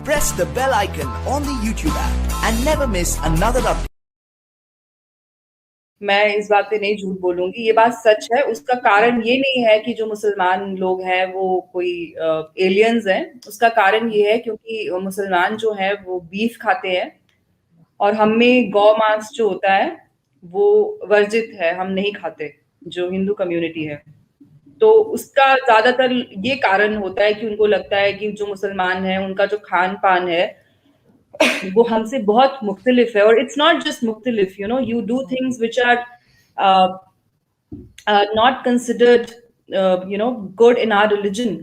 press the bell icon on the YouTube app and never miss another update. मैं इस बात पे नहीं झूठ बोलूंगी, ये बात सच है। उसका कारण ये नहीं है कि जो मुसलमान लोग हैं वो कोई एलियंस हैं। उसका कारण ये है क्योंकि मुसलमान जो है वो बीफ खाते हैं और हम में गौ मांस जो होता है वो वर्जित है, हम नहीं खाते, जो हिंदू कम्युनिटी है। तो उसका ज्यादातर ये कारण होता है कि उनको लगता है कि जो मुसलमान है उनका जो खान पान है वो हमसे बहुत मुख्तलिफ है। और इट्स नॉट जस्ट मुख्तलिफ, you know, you do things which are not considered you know good in our religion.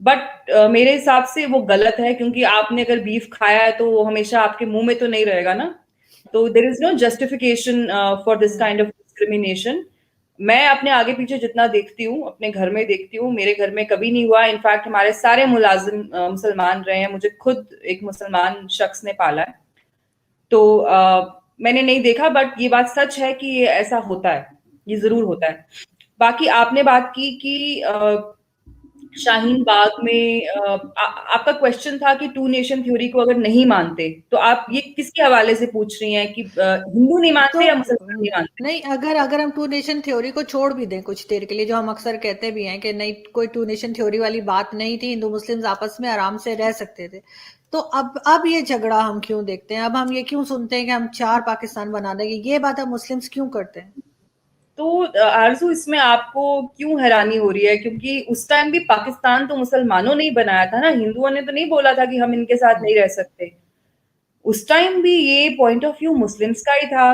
But मेरे हिसाब से वो गलत है, क्योंकि आपने अगर बीफ खाया है तो वो हमेशा आपके मुंह में तो नहीं रहेगा ना। तो there is no justification for this kind of discrimination. मैं अपने आगे पीछे जितना देखती हूँ, अपने घर में देखती हूँ, मेरे घर में कभी नहीं हुआ। इनफैक्ट हमारे सारे मुलाजिम मुसलमान रहे हैं, मुझे खुद एक मुसलमान शख्स ने पाला है। तो मैंने नहीं देखा, बट ये बात सच है कि ये ऐसा होता है, ये जरूर होता है। बाकी आपने बात की कि शाहीन बाग में आपका क्वेश्चन था कि टू नेशन थ्योरी को अगर नहीं मानते, तो आप ये किसके हवाले से पूछ रही हैं कि हिंदू नहीं मानते तो या मुसलमान नहीं मानते? नहीं, अगर हम टू नेशन थ्योरी को छोड़ भी दें कुछ देर के लिए, जो हम अक्सर कहते भी हैं कि नहीं, कोई टू नेशन थ्योरी वाली बात नहीं थी, हिंदू मुस्लिम्स आपस में आराम से रह सकते थे, तो अब ये झगड़ा हम क्यों देखते हैं? अब हम ये क्यों सुनते हैं कि हम 4 पाकिस्तान बना देंगे? ये बात अब मुस्लिम्स क्यों करते हैं? तो आरजू, इसमें आपको क्यों हैरानी हो रही है? क्योंकि उस टाइम भी पाकिस्तान तो मुसलमानों ने ही बनाया था ना, हिंदुओं ने तो नहीं बोला था कि हम इनके साथ नहीं रह सकते। उस टाइम भी ये पॉइंट ऑफ व्यू मुस्लिम्स का ही था,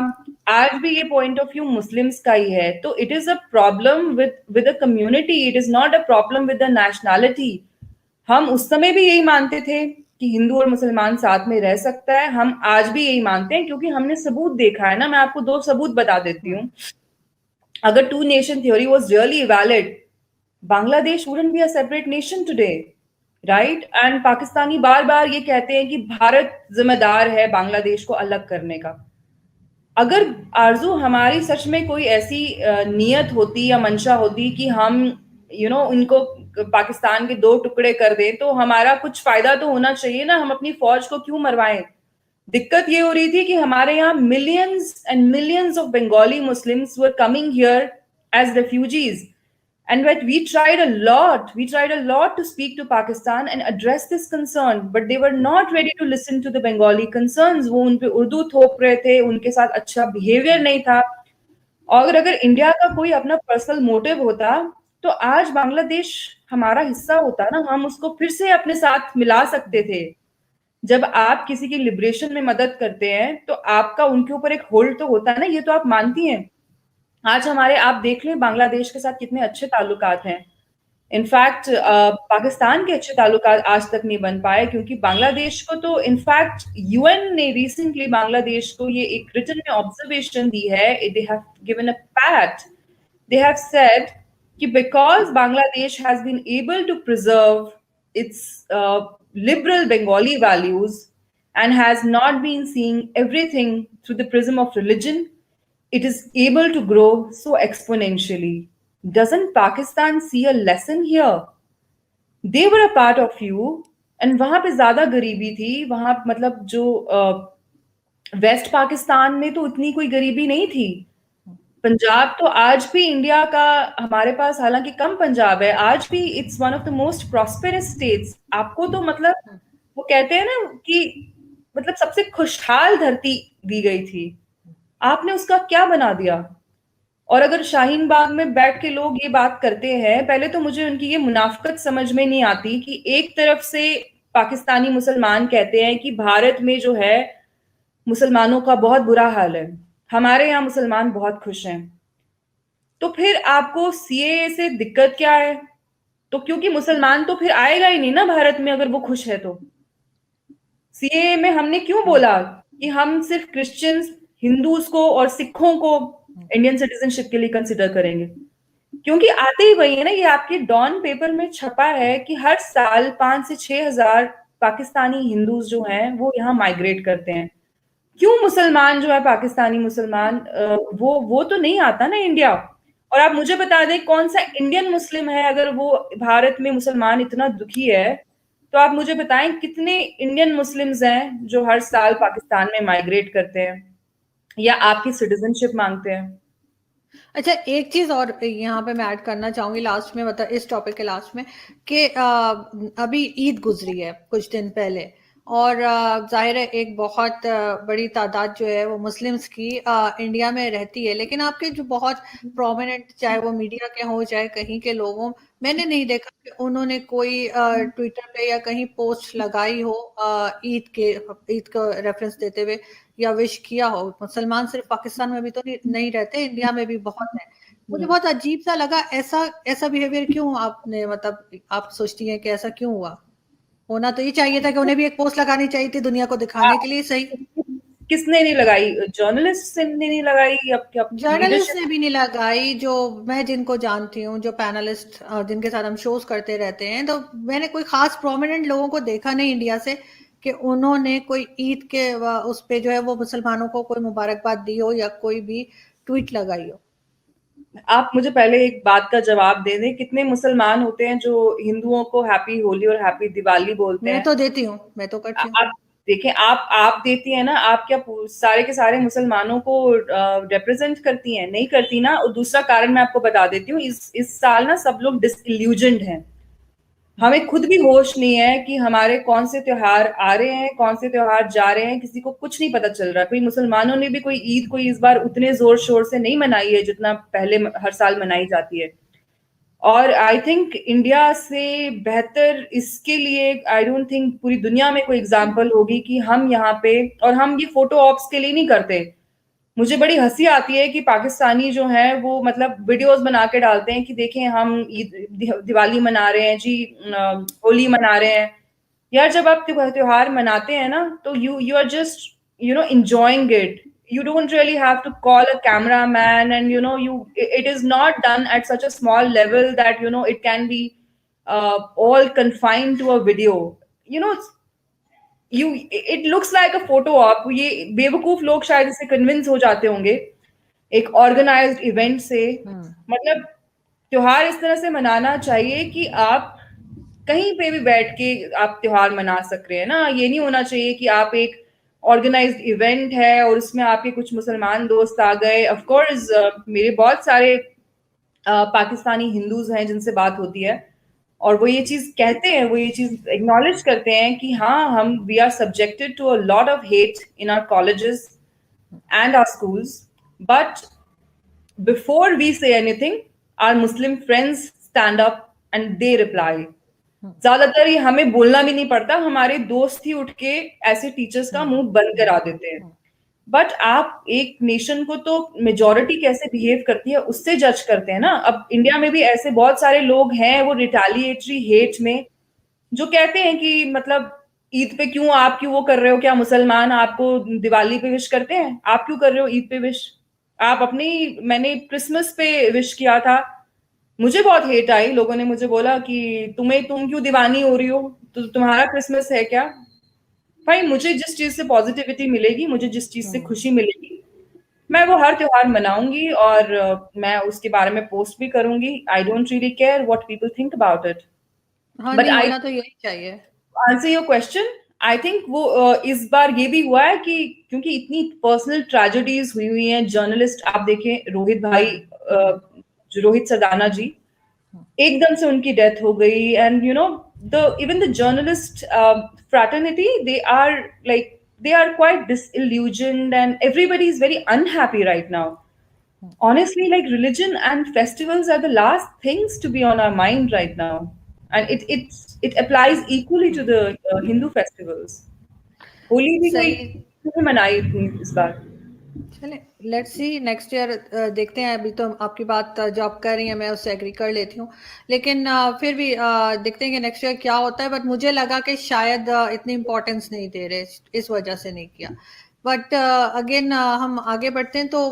आज भी ये पॉइंट ऑफ व्यू मुस्लिम्स का ही है। तो it is a problem with a community, it is not a problem with the nationality. हम उस समय भी यही मानते थे कि हिंदू और मुसलमान साथ में रह सकता है, हम आज भी यही मानते हैं, क्योंकि हमने सबूत देखा है ना। मैं आपको 2 सबूत बता देती हूँ। अगर two nation theory was really valid, Bangladesh wouldn't be a separate nation today, right? And Pakistani बार बार ये कहते हैं कि भारत जिम्मेदार है बांग्लादेश को अलग करने का। अगर आरजू हमारी सच में कोई ऐसी नियत होती या मंशा होती कि हम इनको पाकिस्तान के 2 टुकड़े कर दें, तो हमारा कुछ फायदा तो होना चाहिए ना। हम अपनी फौज को क्यों मरवाएं? दिक्कत ये हो रही थी कि हमारे यहाँ millions and millions of Bengali Muslims were coming here as refugees, and we tried a lot to speak to Pakistan and address this concern, but they were not ready to listen to the Bengali concerns. वो उन पे उर्दू थोप रहे थे, उनके साथ अच्छा behaviour नहीं था। और अगर इंडिया का कोई अपना पर्सनल मोटिव होता तो आज बांग्लादेश हमारा हिस्सा होता ना, हम उसको फिर से अपने साथ मिला सकते थे। जब आप किसी की लिबरेशन में मदद करते हैं तो आपका उनके ऊपर एक होल्ड तो होता है ना, ये तो आप मानती हैं। आज हमारे, आप देख लें, बांग्लादेश के साथ कितने अच्छे ताल्लुकात हैं। इनफैक्ट पाकिस्तान के अच्छे ताल्लुकात आज तक नहीं बन पाए, क्योंकि बांग्लादेश को तो इनफैक्ट यूएन ने रिसेंटली बांग्लादेश को ये एक रिटन में ऑब्जर्वेशन दी है, they have given a pat, they have said कि because Bangladesh has been able to preserve its liberal Bengali values and has not been seeing everything through the prism of religion, it is able to grow so exponentially. Doesn't Pakistan see a lesson here? They were a part of you, and वहां पे ज्यादा गरीबी थी। वहां मतलब जो waste Pakistan में तो उतनी कोई गरीबी नहीं थी। पंजाब तो आज भी इंडिया का, हमारे पास हालांकि कम पंजाब है, आज भी it's one of the most prosperous states. आपको तो मतलब वो कहते हैं ना कि मतलब सबसे खुशहाल धरती दी गई थी, आपने उसका क्या बना दिया? और अगर शाहीन बाग में बैठ के लोग ये बात करते हैं, पहले तो मुझे उनकी ये मुनाफकत समझ में नहीं आती कि एक तरफ से पाकिस्तानी मुसलमान कहते हैं कि भारत में जो है मुसलमानों का बहुत बुरा हाल है, हमारे यहाँ मुसलमान बहुत खुश हैं। तो फिर आपको सीएए से दिक्कत क्या है? तो क्योंकि मुसलमान तो फिर आएगा ही नहीं ना भारत में अगर वो खुश है। तो सीएए में हमने क्यों बोला कि हम सिर्फ क्रिश्चियंस, हिंदूज को और सिखों को इंडियन सिटीजनशिप के लिए कंसिडर करेंगे? क्योंकि आते ही वही है ना, ये आपके डॉन पेपर में छपा है कि हर साल 5 से 6 हजार पाकिस्तानी हिंदूज जो हैं वो यहाँ माइग्रेट करते हैं। क्यों मुसलमान जो है, पाकिस्तानी मुसलमान, वो तो नहीं आता ना इंडिया। और आप मुझे बता दें कौन सा इंडियन मुस्लिम है, अगर वो भारत में मुसलमान इतना दुखी है तो आप मुझे बताएं कितने इंडियन मुस्लिम्स हैं जो हर साल पाकिस्तान में माइग्रेट करते हैं या आपकी सिटीजनशिप मांगते हैं? अच्छा, एक चीज और यहाँ पे मैं ऐड करना चाहूंगी लास्ट में, मतलब इस टॉपिक के लास्ट में, कि अभी ईद गुजरी है कुछ दिन पहले, और जाहिर है एक बहुत बड़ी तादाद जो है वो मुस्लिम्स की इंडिया में रहती है, लेकिन आपके जो बहुत प्रोमिनेंट, चाहे वो मीडिया के हों चाहे कहीं के लोग हों, मैंने नहीं देखा कि उन्होंने कोई ट्विटर पे या कहीं पोस्ट लगाई हो ईद का रेफरेंस देते हुए या विश किया हो। मुसलमान सिर्फ पाकिस्तान में भी तो नहीं रहते, इंडिया में भी बहुत है। मुझे बहुत अजीब सा लगा, ऐसा ऐसा बिहेवियर क्यों आपने, मतलब आप सोचती हैं कि ऐसा क्यों हुआ? होना तो ये चाहिए था कि उन्हें भी एक पोस्ट लगानी चाहिए थी दुनिया को दिखाने के लिए, सही। किसने नहीं लगाई? जर्नलिस्ट ने नहीं लगाई? अब जर्नलिस्ट ने लीडरशिप? भी नहीं लगाई, जो मैं जिनको जानती हूँ, जो पैनलिस्ट जिनके साथ हम शोज करते रहते हैं, तो मैंने कोई खास प्रोमिनेंट लोगों को देखा नहीं इंडिया से कि उन्होंने कोई ईद के उस पे जो है वो मुसलमानों को कोई मुबारकबाद दी हो या कोई भी ट्वीट लगाई हो। आप मुझे पहले एक बात का जवाब दे दें, कितने मुसलमान होते हैं जो हिंदुओं को हैप्पी होली और हैप्पी दिवाली बोलते मैं हैं? तो देती हूँ, मैं तो करती हूँ। आप देखें, आप देती हैं ना, आप क्या सारे के सारे मुसलमानों को रिप्रेजेंट करती हैं? नहीं करती ना। और दूसरा कारण मैं आपको बता देती हूँ, इस साल ना सब लोग डिसइल्यूजन्ड हैं। हमें खुद भी होश नहीं है कि हमारे कौन से त्योहार आ रहे हैं, कौन से त्योहार जा रहे हैं, किसी को कुछ नहीं पता चल रहा। कोई मुसलमानों ने भी कोई ईद कोई इस बार उतने जोर शोर से नहीं मनाई है जितना पहले हर साल मनाई जाती है। और आई थिंक इंडिया से बेहतर इसके लिए आई डोंट थिंक पूरी दुनिया में कोई एग्जाम्पल होगी कि हम यहाँ पे, और हम ये फोटो ऑप्स के लिए नहीं करते। मुझे बड़ी हंसी आती है कि पाकिस्तानी जो है वो मतलब वीडियोस बना के डालते हैं कि देखें हम दिवाली मना रहे हैं जी, होली मना रहे हैं। यार जब आप त्योहार मनाते हैं ना, तो you are just enjoying it. You don't really have to call a cameraman, and it is not done at such a small level that it can be all confined to a video. It looks like a photo op. ये बेवकूफ लोग शायद इससे convince हो जाते होंगे एक organised event से। मतलब त्योहार इस तरह से मनाना चाहिए कि आप कहीं पे भी बैठ के आप त्योहार मना सक रहे हैं ना। ये नहीं होना चाहिए कि आप एक ऑर्गेनाइज्ड इवेंट है और उसमें आपके कुछ मुसलमान दोस्त आ गए। ऑफ कोर्स मेरे बहुत सारे पाकिस्तानी हिंदूज हैं जिनसे बात होती है, और वो ये चीज कहते हैं, वो ये चीज एक्नॉलेज करते हैं कि हाँ, हम we are subjected to a lot of hate in our colleges and our schools. But before we say anything, our Muslim friends stand up and they reply. ज्यादातर ये हमें बोलना भी नहीं पड़ता, हमारे दोस्त ही उठ के ऐसे टीचर्स का मुंह बंद करा देते हैं। बट आप एक नेशन को तो मेजोरिटी कैसे बिहेव करती है उससे जज करते हैं ना। अब इंडिया में भी ऐसे बहुत सारे लोग हैं वो रिटेलिएटरी हेट में जो कहते हैं कि मतलब ईद पे क्यों, आप क्यों वो कर रहे हो? क्या मुसलमान आपको दिवाली पे विश करते हैं? आप क्यों कर रहे हो ईद पे विश? आप अपनी, मैंने क्रिसमस पे विश किया था, मुझे बहुत हेट आई। लोगों ने मुझे बोला कि तुम क्यों दीवानी हो रही हो, तो तुम्हारा क्रिसमस है क्या? भाई मुझे जिस चीज से पॉजिटिविटी मिलेगी, मुझे जिस चीज से खुशी मिलेगी, मैं वो हर त्योहार मनाऊंगी और मैं उसके बारे में पोस्ट भी करूंगी। I don't really care what people think about it. हाँ, बट नहीं आई होना तो यही चाहिए। Answer your question, I think वो इस बार ये भी हुआ है कि क्योंकि इतनी पर्सनल ट्रेजेडीज हुई हैं। जर्नलिस्ट आप देखें, रोहित भाई, जो रोहित सरदाना जी, एकदम से उनकी डेथ हो गई। And the even the journalist fraternity, they are quite disillusioned and everybody is very unhappy right now. Honestly, like religion and festivals are the last things to be on our mind right now, and it applies equally to the Hindu festivals. Holi भी कोई सही। क्यों मनाई इतनी इस बार? चले, let's see next year, देखते हैं। अभी तो आपकी बात जो आप कर रही हैं मैं उससे एग्री कर लेती हूँ, लेकिन फिर भी देखते हैं कि नेक्स्ट ईयर क्या होता है। बट मुझे लगा कि शायद इतनी इम्पोर्टेंस नहीं दे रहे, इस वजह से नहीं किया। बट अगेन हम आगे बढ़ते हैं, तो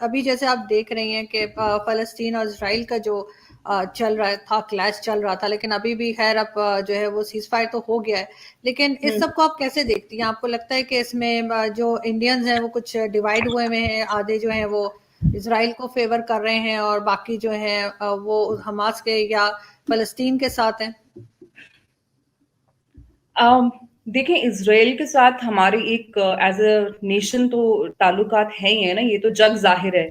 अभी जैसे आप देख रही हैं कि फलस्तीन और इसराइल का जो चल रहा था, क्लैश चल रहा था, लेकिन अभी भी खैर अब जो है वो सीज फायर तो हो गया है। लेकिन इस सब को आप कैसे देखती हैं? आपको लगता है कि इसमें जो इंडियंस हैं वो कुछ डिवाइड हुए में हैं, आधे जो हैं वो इसराइल को फेवर कर रहे हैं और बाकी जो हैं वो हमास के या फलस्तीन के साथ हैं? देखें, इजराइल के साथ हमारी एक एज अ नेशन तो ताल्लुकात है ही है ना, ये तो जग जाहिर है।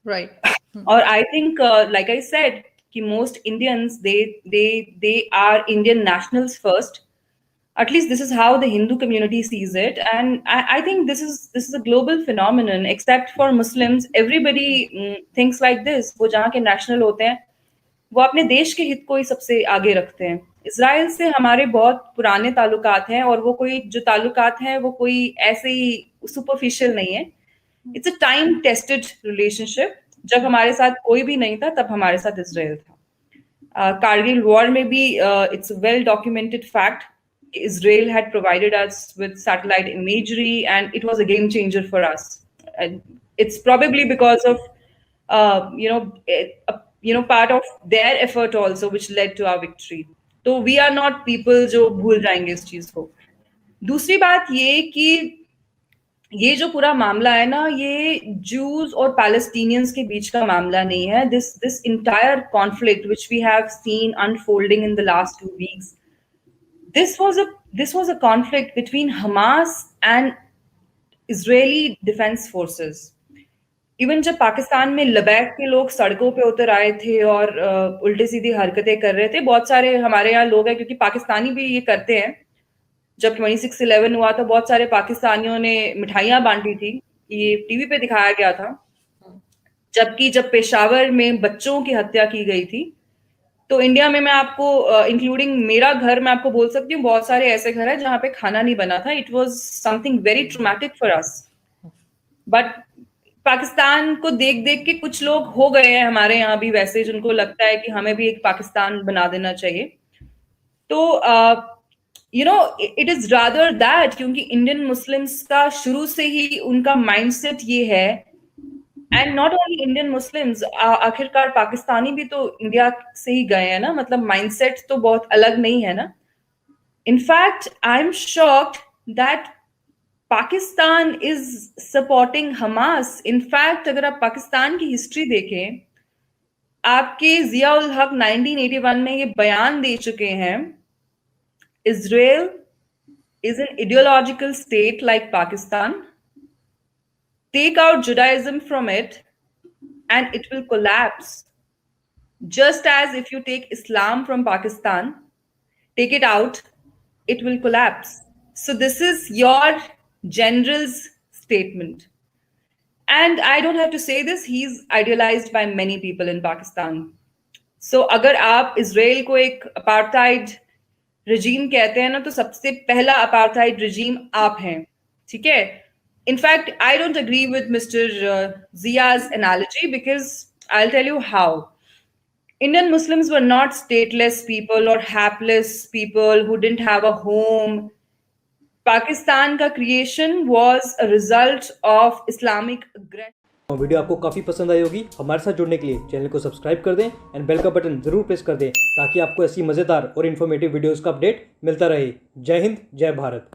राइट। और I think like I said कि most Indians they are Indian nationals first. At least this is how the Hindu community sees it, and I think this is a global phenomenon. Except for Muslims, everybody thinks like this. वो जहाँ के national होते हैं, वो अपने देश के हित को ही सबसे आगे रखते हैं. इसराइल से हमारे बहुत पुराने ताल्लुकात हैं, और वो कोई जो ताल्लुकात हैं वो कोई ऐसे ही सुपरफिशियल नहीं है. It's a time tested relationship. जब हमारे साथ कोई भी नहीं था, तब हमारे साथ इसराइल था. कारगिल वॉर में भी it's well documented fact. Israel had provided us with satellite imagery, and it was a game changer for us. And it's probably because of, part of their effort also, which led to our victory. तो we are not people जो भूल जाएंगे इस चीज को. दूसरी बात ये कि ये जो पूरा मामला है ना, ये जूस और पैलेस्टीनियंस के बीच का मामला नहीं है. This entire conflict which we have seen unfolding in the last 2 weeks, this was a conflict between Hamas and Israeli defense forces. Even जब पाकिस्तान में लबैक के लोग सड़कों पे उतर आए थे और उल्टे सीधी हरकतें कर रहे थे, बहुत सारे हमारे यहाँ लोग हैं, क्योंकि पाकिस्तानी भी ये करते हैं. जब 26/11 हुआ तो बहुत सारे पाकिस्तानियों ने मिठाइयां बांटी थी, ये टीवी पे दिखाया गया था. जबकि जब पेशावर में बच्चों की हत्या की गई थी, तो इंडिया में मैं आपको इंक्लूडिंग मेरा घर, मैं आपको बोल सकती हूँ बहुत सारे ऐसे घर हैं जहां पे खाना नहीं बना था. It was something very traumatic for us. But Pakistan को देख देख के कुछ लोग हो गए हैं हमारे यहाँ भी वैसे, जिनको लगता है कि हमें भी एक पाकिस्तान बना देना चाहिए. तो इट इज रादर दैट, क्योंकि इंडियन मुस्लिम्स का शुरू से ही उनका माइंडसेट ये है. And not only Indian Muslims, आखिरकार पाकिस्तानी भी तो इंडिया से ही गए हैं ना, मतलब माइंडसेट तो बहुत अलग नहीं है ना. In fact I am shocked that Pakistan is supporting Hamas. In fact अगर आप पाकिस्तान की हिस्ट्री देखें, आपके जिया उल हक 1981 में ये बयान दे चुके हैं, Israel is an ideological state like Pakistan. Take out Judaism from it and it will collapse. Just as if you take Islam from Pakistan, take it out, it will collapse. So this is your general's statement. And I don't have to say this, he's idealized by many people in Pakistan. So अगर आप Israel को एक apartheid regime कहते हैं ना, तो सबसे पहला apartheid regime आप हैं, ठीक है. In fact, I don't agree with Mr. Zia's analogy, because I'll tell you how. Indian Muslims were not stateless people or hapless people who didn't have a home. Pakistan का creation was a result of Islamic aggression. Video आपको काफ़ी पसंद आई होगी. हमारे साथ जुड़ने के लिए चैनल को सब्सक्राइब कर दें एंड बेल का बटन ज़रूर प्रेस कर दें, ताकि आपको ऐसी मज़ेदार और इन्फॉर्मेटिव वीडियोज़ का अपडेट मिलता रहे. जय हिंद, जय भारत.